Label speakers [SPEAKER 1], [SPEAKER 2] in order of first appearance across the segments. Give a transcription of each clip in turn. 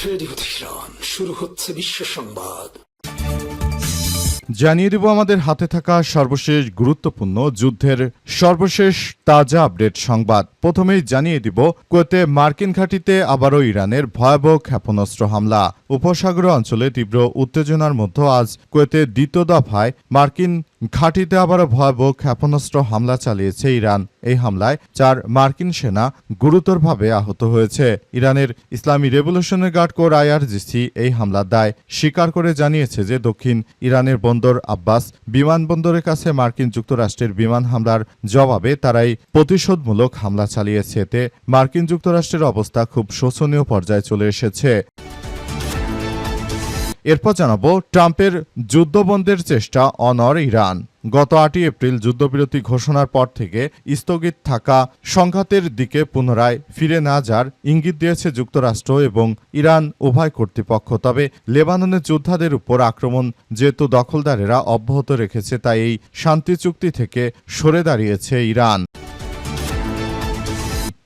[SPEAKER 1] Radio Tehran, শুরু হচ্ছে বিশ্ব সংবাদ।
[SPEAKER 2] জানিয়ে দেব আমাদের হাতে থাকা সর্বশেষ গুরুত্বপূর্ণ যুদ্ধের সর্বশেষ তাজা আপডেট সংবাদ। প্রথমেই জানিয়ে দিব, কুয়েতে মার্কিন ঘাঁটিতে আবারও ইরানের ভয়াবহ ক্ষেপণাস্ত্র হামলা। উপসাগরীয় অঞ্চলে তীব্র উত্তেজনার মধ্যে আজ কুয়েতে দ্বিতীয় দফায় মার্কিন ঘাঁটিতে আবারও ভয়াবহ ক্ষেপণাস্ত্র হামলা চালিয়েছে ইরান। এই হামলায় 4 মার্কিন সেনা গুরুতরভাবে আহত হয়েছে। ইরানের ইসলামী রেভলিউশনারি গার্ড কোর IRGC এই হামলার দায় স্বীকার করে জানিয়েছে যে দক্ষিণ ইরানের বন্দর আব্বাস বিমানবন্দরের কাছে মার্কিন যুক্তরাষ্ট্রের বিমান হামলার জবাবে তারাই প্রতিশোধমূলক হামলা চালিয়েছে। এতে মার্কিন যুক্তরাষ্ট্রের অবস্থা খুব শোচনীয় পর্যায়ে চলে এসেছে। এরপর জানাবো, ট্রাম্পের যুদ্ধবন্ধের চেষ্টা অনড় ইরান। গত 8 এপ্রিল যুদ্ধবিরতি ঘোষণার পর থেকে স্থগিত থাকা সংঘাতের দিকে পুনরায় ফিরে না যাওয়ার ইঙ্গিত দিয়েছে যুক্তরাষ্ট্র এবং ইরান উভয় কর্তৃপক্ষ। তবে লেবাননের যোদ্ধাদের উপর আক্রমণ যেহেতু দখলদারেরা অব্যাহত রেখেছে, তাই এই শান্তি চুক্তি থেকে সরে দাঁড়িয়েছে ইরান।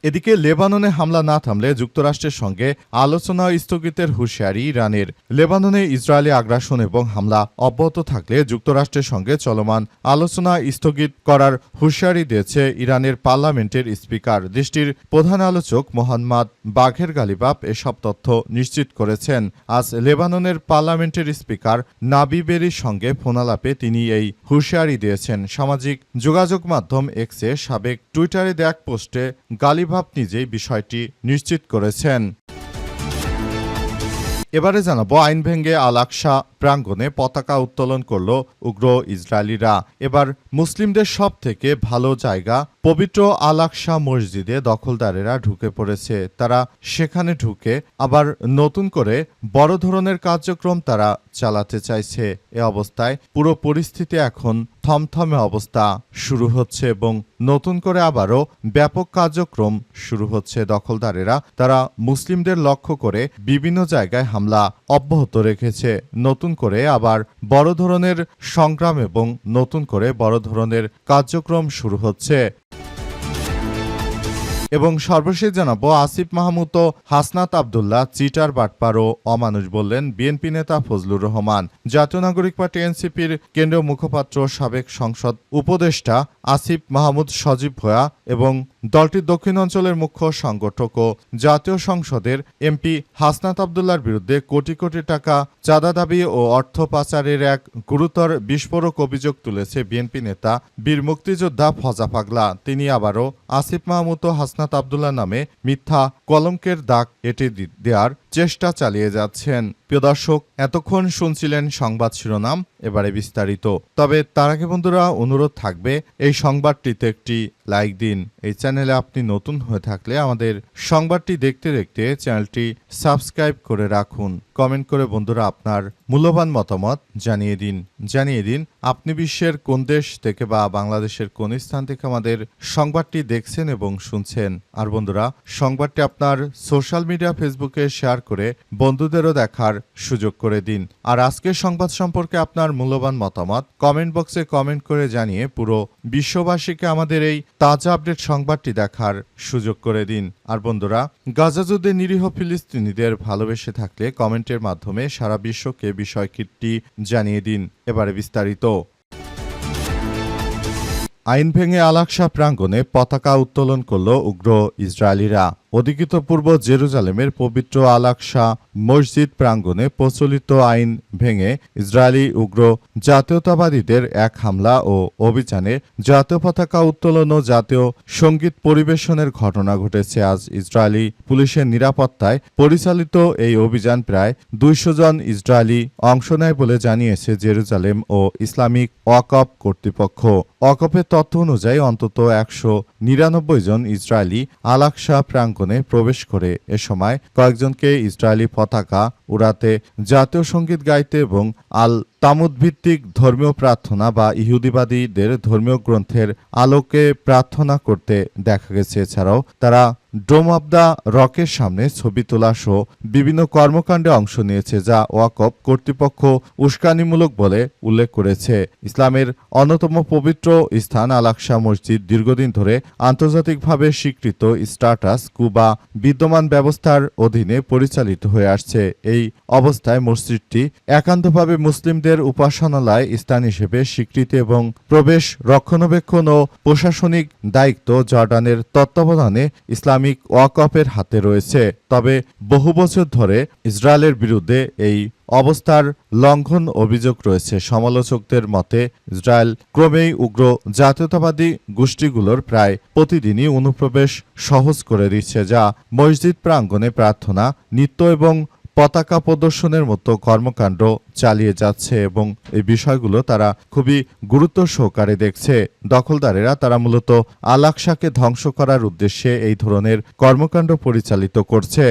[SPEAKER 2] এদিকে লেবাননে হামলা না থামলে যুক্তরাষ্ট্রের সঙ্গে আলোচনা স্থগিতের হুঁশিয়ারি ইরানের। লেবাননে ইসরায়েলি আগ্রাসন এবং হামলা অব্যাহত থাকলে যুক্তরাষ্ট্রের সঙ্গে চলমান আলোচনা স্থগিত করার হুঁশিয়ারি দিয়েছে ইরানের পার্লামেন্টের স্পিকার। দেশটির প্রধান আলোচক মোহাম্মদ বাঘের গালিবাফ এসব তথ্য নিশ্চিত করেছেন। আজ লেবাননের পার্লামেন্টের স্পিকার নাবি বেরির সঙ্গে ফোনালাপে তিনি এই হুঁশিয়ারি দিয়েছেন। সামাজিক যোগাযোগ মাধ্যম এক্সে সাবেক টুইটারে দেয়া এক পোস্টে গালিবাফ নিজেই বিষয়টি নিশ্চিত করেছেন। এবারে জানাবো, আইন ভেঙে আল আকসা প্রাঙ্গণে পতাকা উত্তোলন করল উগ্র ইসরায়েলিরা। এবার মুসলিমদের সব থেকে ভালো জায়গা পবিত্র আল আকসা মসজিদে দখলদারেরা ঢুকে পড়েছে। তারা সেখানে ঢুকে আবার নতুন করে বড় ধরনের কার্যক্রম তারা চালাতে চাইছে। এ অবস্থায় পুরো পরিস্থিতি এখন থমথমে অবস্থা শুরু হচ্ছে এবং নতুন করে আবারও ব্যাপক কার্যক্রম শুরু হচ্ছে। দখলদারেরা তারা মুসলিমদের লক্ষ্য করে বিভিন্ন জায়গায় হামলা অব্যাহত রেখেছে। নতুন করে আবার বড় ধরনের সংগ্রাম এবং নতুন করে বড় ধরনের কার্যক্রম শুরু হচ্ছে। এবং সর্বশেষ জানাবো, আসিফ মাহমুদ ও হাসনাত আবদুল্লাহ চিটার বাটপার ও অমানুষ বললেন বিএনপি নেতা ফজলুর রহমান। জাতীয় নাগরিক পার্টি এনসিপির কেন্দ্রীয় মুখপাত্র সাবেক সংসদ উপদেষ্টা আসিফ মাহমুদ সজীব ভূঁইয়া এবং দলটির দক্ষিণ অঞ্চলের মুখ্য সংগঠক ও জাতীয় সংসদের এমপি হাসনাত আবদুল্লাহর বিরুদ্ধে কোটি কোটি টাকা চাঁদা দাবি ও অর্থ পাচারের এক গুরুতর বিস্ফোরক অভিযোগ তুলেছে বিএনপি নেতা বীর মুক্তিযোদ্ধা ফজা পাগলা। তিনি আবারও আসিফ মাহমুদ ও হাসনাত আবদুল্লাহ নামে মিথ্যা কলঙ্কের দাগ এঁটে দেওয়ার চেষ্টা চালিয়ে যাচ্ছেন। প্রিয় দর্শক, এতক্ষণ শুনছিলেন সংবাদ শিরোনাম, এবারে বিস্তারিত। তবে তার আগে বন্ধুরা অনুরোধ থাকবে, এই সংবাদটিতে একটি লাইক দিন। এই চ্যানেলে আপনি নতুন হয়ে থাকলে আমাদের সংবাদটি দেখতে দেখতে চ্যানেলটি সাবস্ক্রাইব করে রাখুন। কমেন্ট করে বন্ধুরা আপনার মূল্যবান মতামত জানিয়ে দিন আপনি বিশ্বের কোন দেশ থেকে বা বাংলাদেশের কোন স্থান থেকে আমাদের সংবাদটি দেখছেন এবং শুনছেন। আর বন্ধুরা, সংবাদটি আপনার সোশ্যাল মিডিয়া ফেসবুকে শেয়ার করে বন্ধুদেরও দেখার সুযোগ করে দিন। আর আজকের সংবাদ সম্পর্কে আপনার মূল্যবান মতামত কমেন্ট বক্সে কমেন্ট করে জানিয়ে পুরো বিশ্ববাসীকে আমাদের এই তাজা আপডেট সংবাদটি দেখার সুযোগ করে দিন। আর বন্ধুরা, গাজা যুদ্ধে নিরীহ ফিলিস্তিনিদের ভালোবেসে থাকলে কমেন্টের মাধ্যমে সারা বিশ্বকে বিষয়টি জানিয়ে দিন। এবারে বিস্তারিত। আইন ভেঙে আল আকসা প্রাঙ্গণে পতাকা উত্তোলন করল উগ্র ইসরায়েলিরা। অধিকৃত পূর্ব জেরুজালেমের পবিত্র আল আকসা মসজিদ প্রাঙ্গণে প্রচলিত আইন ভেঙে ইসরায়েলি উগ্র জাতীয়তাবাদীদের এক হামলা ও অভিযানে জাতীয় পতাকা উত্তোলন ও জাতীয় সঙ্গীত পরিবেশনের ঘটনা ঘটেছে। আজ ইসরায়েলি পুলিশের নিরাপত্তায় পরিচালিত এই অভিযান প্রায় 200 জন ইসরায়েলি অংশ নেয় বলে জানিয়েছে জেরুজালেম ও ইসলামিক ওয়াকফ কর্তৃপক্ষ। ওয়াকফের তথ্য অনুযায়ী অন্তত 199 জন ইসরায়েলি আল আকসা প্রাঙ্গণে প্রবেশ করে। এ সময় কয়েকজনকে ইসরায়েলি পতাকা উড়াতে, জাতীয় সঙ্গীত গাইতে এবং আল তামুদ ভিত্তিক ধর্মীয় প্রার্থনা বা ইহুদিবাদীদের ধর্মীয় গ্রন্থের আলোকে প্রার্থনা করতে দেখা গেছে। এছাড়াও তারা ডোম অব দ্য রকের সামনে ছবি তোলা সহ বিভিন্ন কর্মকাণ্ডে অংশ নিয়েছে, যা ওয়াকফ কর্তৃপক্ষ উস্কানিমূলক বলে উল্লেখ করেছে। ইসলামের অন্যতম পবিত্র স্থান আল আকসা মসজিদ দীর্ঘদিন ধরে আন্তর্জাতিকভাবে স্বীকৃত স্ট্যাটাস কো বা বিদ্যমান ব্যবস্থার অধীনে পরিচালিত হয়ে আসছে। এই অবস্থায় মসজিদটি একান্তভাবে মুসলিমদের উপাসনালয় স্থান হিসেবে স্বীকৃতি এবং প্রবেশ, রক্ষণাবেক্ষণ ও প্রশাসনিক দায়িত্ব জর্ডানের তত্ত্বাবধানে ইসলামিক ওয়াকফের হাতে রয়েছে। তবে বহু বছর ধরে ইসরায়েলের বিরুদ্ধে এই অবস্থার লঙ্ঘন অভিযোগ রয়েছে। সমালোচকদের মতে ইসরায়েল ক্রমেই উগ্র জাতীয়তাবাদী গোষ্ঠীগুলোর প্রায় প্রতিদিনই অনুপ্রবেশ সহজ করে দিচ্ছে, যা মসজিদ প্রাঙ্গণে প্রার্থনা, নৃত্য এবং পতাকা প্রদর্শনের মতো কর্মকাণ্ড চালিয়ে যাচ্ছে এবং এই বিষয়গুলো তারা খুবই গুরুত্ব সহকারে দেখছে। দখলদারেরা তারা মূলত আল আকসাকে ধ্বংস করার উদ্দেশ্যে এই ধরনের কর্মকাণ্ড পরিচালিত করছে।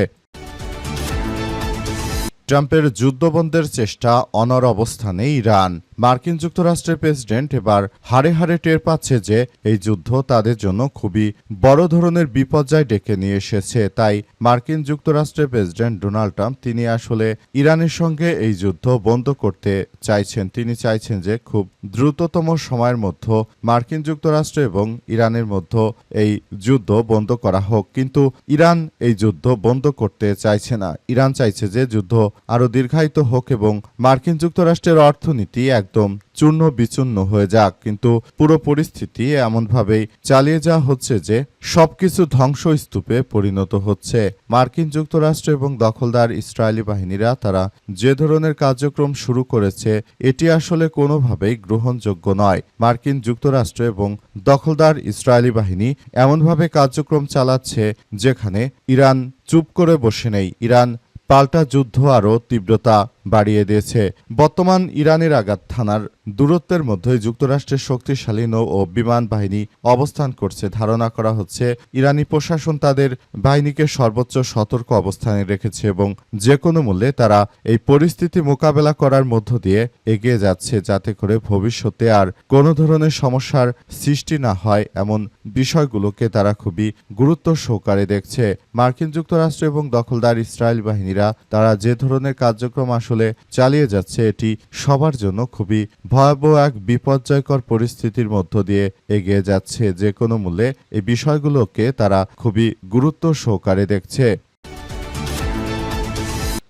[SPEAKER 2] ট্রাম্পের যুদ্ধবন্ধের চেষ্টা, অনড় অবস্থানে ইরান। মার্কিন যুক্তরাষ্ট্রের প্রেসিডেন্ট এবার হাড়ে হাড়ে টের পাচ্ছে যে এই যুদ্ধ তাদের জন্য খুবই বড় ধরনের বিপর্যয় ডেকে নিয়ে এসেছে। তাই মার্কিন যুক্তরাষ্ট্রের প্রেসিডেন্ট ডোনাল্ড ট্রাম্প তিনি আসলে ইরানের সঙ্গে এই যুদ্ধ বন্ধ করতে চাইছেন। তিনি চাইছেন যে খুব দ্রুততম সময়ের মধ্যে মার্কিন যুক্তরাষ্ট্র এবং ইরানের মধ্যে এই যুদ্ধ বন্ধ করা হোক। কিন্তু ইরান এই যুদ্ধ বন্ধ করতে চাইছে না। ইরান চাইছে যে যুদ্ধ আরও দীর্ঘায়িত হোক এবং মার্কিন যুক্তরাষ্ট্রের অর্থনীতি একদম চূর্ণ বিচূর্ণ হয়ে যাক। কিন্তু পুরো পরিস্থিতি এমনভাবেই চালিয়ে যাওয়া হচ্ছে যে সবকিছু ধ্বংসস্তূপে পরিণত হচ্ছে। মার্কিন যুক্তরাষ্ট্র এবং দখলদার ইসরায়েলি বাহিনীরা তারা যে ধরনের কার্যক্রম শুরু করেছে এটি আসলে কোনোভাবেই গ্রহণযোগ্য নয়। মার্কিন যুক্তরাষ্ট্র এবং দখলদার ইসরায়েলি বাহিনী এমনভাবে কার্যক্রম চালাচ্ছে যেখানে ইরান চুপ করে বসে নেই। ইরান পাল্টা যুদ্ধ আরও তীব্রতা বাড়িয়ে দিয়েছে। বর্তমান ইরানের আঘাত থানার দূরত্বের মধ্যে যুক্তরাষ্ট্রের শক্তিশালী নৌ ও বিমান বাহিনী অবস্থান করছে। ধারণা করা হচ্ছে ইরানি প্রশাসন তাদের বাহিনীকে সর্বোচ্চ সতর্ক অবস্থানে রেখেছে এবং যে কোনো মূল্যে তারা এই পরিস্থিতি মোকাবেলা করার মধ্য দিয়ে এগিয়ে যাচ্ছে, যাতে করে ভবিষ্যতে আর কোনো ধরনের সমস্যার সৃষ্টি না হয় এমন বিষয়গুলোকে তারা খুবই গুরুত্ব সহকারে দেখছে। মার্কিন যুক্তরাষ্ট্র এবং দখলদার ইসরায়েল বাহিনীরা তারা যে ধরনের কার্যক্রম আসলে চালিয়ে যাচ্ছে এটি সবার জন্য খুবই ভয়াবহ এক বিপর্যয়কর পরিস্থিতির মধ্য দিয়ে এগিয়ে যাচ্ছে। যে কোনো মূল্যে এই বিষয়গুলোকে তারা খুবই গুরুত্ব সহকারে দেখছে।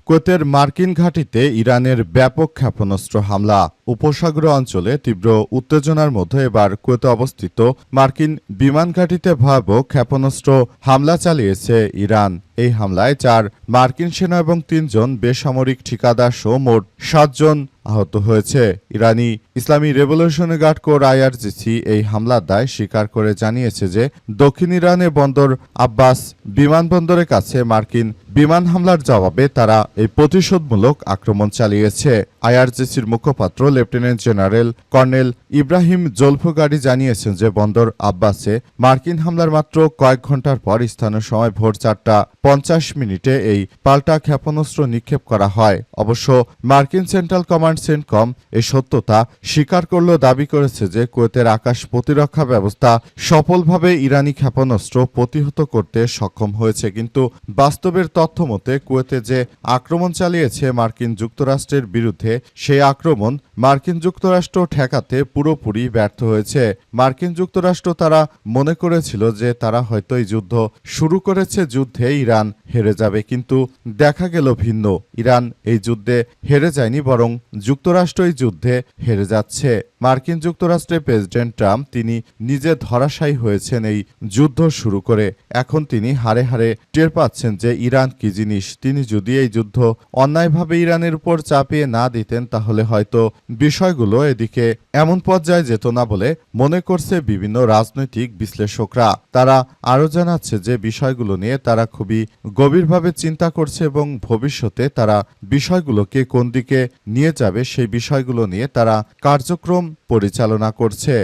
[SPEAKER 2] কুয়েতের মার্কিন ঘাঁটিতে ইরানের ব্যাপক ক্ষেপণাস্ত্র হামলা। উপসাগর অঞ্চলে তীব্র উত্তেজনার মধ্যে এবার কুয়েতে অবস্থিত মার্কিন বিমান ঘাঁটিতে ভয়াবহ ক্ষেপণাস্ত্র হামলা চালিয়েছে ইরান। এই হামলায় 4 মার্কিন সেনা এবং 3 জন বেসামরিক ঠিকাদার সহ মোট 7 জন আহত হয়েছে। ইরানি ইসলামী রেভলিউশনারি গার্ড কোর IRGC এই হামলার দায় স্বীকার করে জানিয়েছে যে দক্ষিণ ইরানের বন্দর আব্বাস বিমানবন্দরের কাছে মার্কিন বিমান হামলার জবাবে তারা এই প্রতিশোধমূলক আক্রমণ চালিয়েছে। IRGCর মুখপাত্র লেফটেন্যান্ট জেনারেল কর্নেল ইব্রাহিম জলফুগারি জানিয়েছেন যে বন্দর আব্বাসে মার্কিন হামলার মাত্র কয়েক ঘন্টার পর স্থানীয় সময় ভোর 4:50 এই পাল্টা ক্ষেপণাস্ত্র নিক্ষেপ করা হয়। অবশ্য মার্কিন সেন্ট্রাল কমান্ড সেন্টকম এই সত্যতা স্বীকার করলেও দাবি করেছে যে কুয়েতের আকাশ প্রতিরক্ষা ব্যবস্থা সফলভাবে ইরানি ক্ষেপণাস্ত্র প্রতিহত করতে সক্ষম হয়েছে। কিন্তু বাস্তবের তথ্য মতে কুয়েতে যে আক্রমণ চালিয়েছে মার্কিন যুক্তরাষ্ট্রের বিরুদ্ধে সেই আক্রমণ মার্কিন যুক্তরাষ্ট্র ঠেকাতে পুরোপুরি ব্যর্থ হয়েছে। মার্কিন যুক্তরাষ্ট্র তারা মনে করেছিল যে তারা হয়তো এই যুদ্ধ শুরু করেছে, যুদ্ধে ইরান হেরে যাবে, কিন্তু দেখা গেল ভিন্ন। ইরান এই যুদ্ধে হেরে যায়নি, বরং যুক্তরাষ্ট্র এই যুদ্ধে হেরে যাচ্ছে। মার্কিন যুক্তরাষ্ট্রের প্রেসিডেন্ট ট্রাম্প তিনি নিজে ধরাশায়ী হয়েছেন এই যুদ্ধ শুরু করে। এখন তিনি হাড়ে হাড়ে টের পাচ্ছেন যে ইরান কি জিনিস। তিনি যদি এই যুদ্ধ অন্যায়ভাবে ইরানের উপর চাপিয়ে না দিতেন তাহলে হয়তো বিষয়গুলো এদিকে এমন পর্যায়ে যেত না বলে মনে করছে বিভিন্ন রাজনৈতিক বিশ্লেষকরা। তারা আরও জানাচ্ছে যে বিষয়গুলো নিয়ে তারা খুবই গভীরভাবে চিন্তা করছে এবং ভবিষ্যতে তারা বিষয়গুলোকে কোন দিকে নিয়ে যাবে সেই বিষয়গুলো নিয়ে তারা কার্যক্রম পরিচালনা করছে।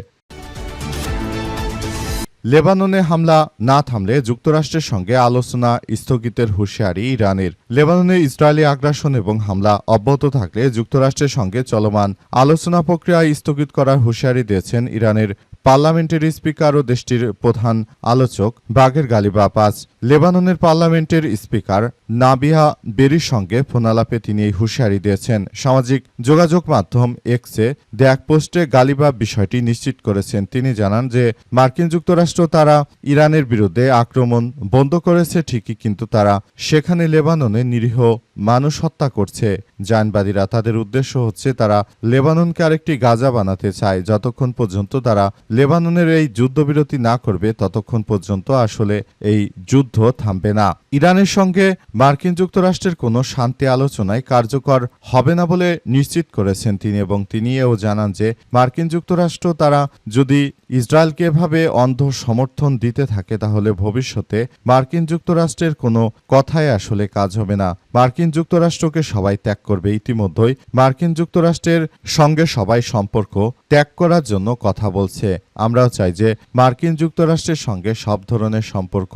[SPEAKER 2] লেবাননে হামলা না থামলে যুক্তরাষ্ট্রের সঙ্গে আলোচনা স্থগিতের হুঁশিয়ারি ইরানের। লেবাননে ইসরায়েলি আগ্রাসন এবং হামলা অব্যাহত থাকলে যুক্তরাষ্ট্রের সঙ্গে চলমান আলোচনা প্রক্রিয়া স্থগিত করার হুঁশিয়ারি দিয়েছেন ইরানের পার্লামেন্টের স্পিকার ও দেশটির প্রধান আলোচক বাগের গালিব আব্বাস। লেবাননের পার্লামেন্টের স্পিকার নাবিহা বেরির সঙ্গে ফোনালাপে তিনি এই হুঁশিয়ারি দিয়েছেন। সামাজিক যোগাযোগ মাধ্যম এক্সে দেয়া এক পোস্টে গালিবা বিষয়টি নিশ্চিত করেছেন। তিনি জানান যে মার্কিন যুক্তরাষ্ট্র তারা ইরানের বিরুদ্ধে আক্রমণ বন্ধ করেছে ঠিকই, কিন্তু তারা সেখানে লেবাননে নিরীহ মানুষ হত্যা করছে। জায়নবাদীরা তাদের উদ্দেশ্য হচ্ছে তারা লেবাননকে আরেকটি গাজা বানাতে চায়। যতক্ষণ পর্যন্ত তারা লেবাননের এই যুদ্ধবিরতি না করবে ততক্ষণ পর্যন্ত আসলে এই যুদ্ধ থামবে না। ইরানের সঙ্গে মার্কিন যুক্তরাষ্ট্রের কোনো শান্তি আলোচনায় কার্যকর হবে না বলে নিশ্চিত করেছেন তিনি, এবং তিনি এও জানান যে মার্কিন যুক্তরাষ্ট্র তারা যদি ইসরায়েলকে এভাবে অন্ধ সমর্থন দিতে থাকে তাহলে ভবিষ্যতে মার্কিন যুক্তরাষ্ট্রের কোনো কথাই আসলে কাজ হবে না। মার্কিন যুক্তরাষ্ট্রকে সবাই ত্যাগ করবে। ইতিমধ্যেই মার্কিন যুক্তরাষ্ট্রের সঙ্গে সবাই সম্পর্ক ত্যাগ করার জন্য কথা বলছে। আমরাও চাই যে মার্কিন যুক্তরাষ্ট্রের সঙ্গে সব ধরনের সম্পর্ক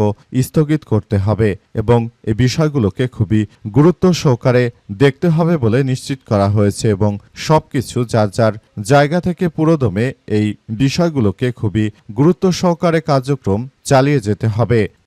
[SPEAKER 2] স্থগিত করতে হবে এবং এই বিষয়গুলোকে খুবই গুরুত্ব সহকারে দেখতে হবে বলে নিশ্চিত করা হয়েছে, এবং সবকিছু যার যার জায়গা থেকে পুরোদমে এই বিষয়গুলোকে খুবই গুরুত্ব সহকারে কার্যক্রম চালিয়ে যেতে হবে।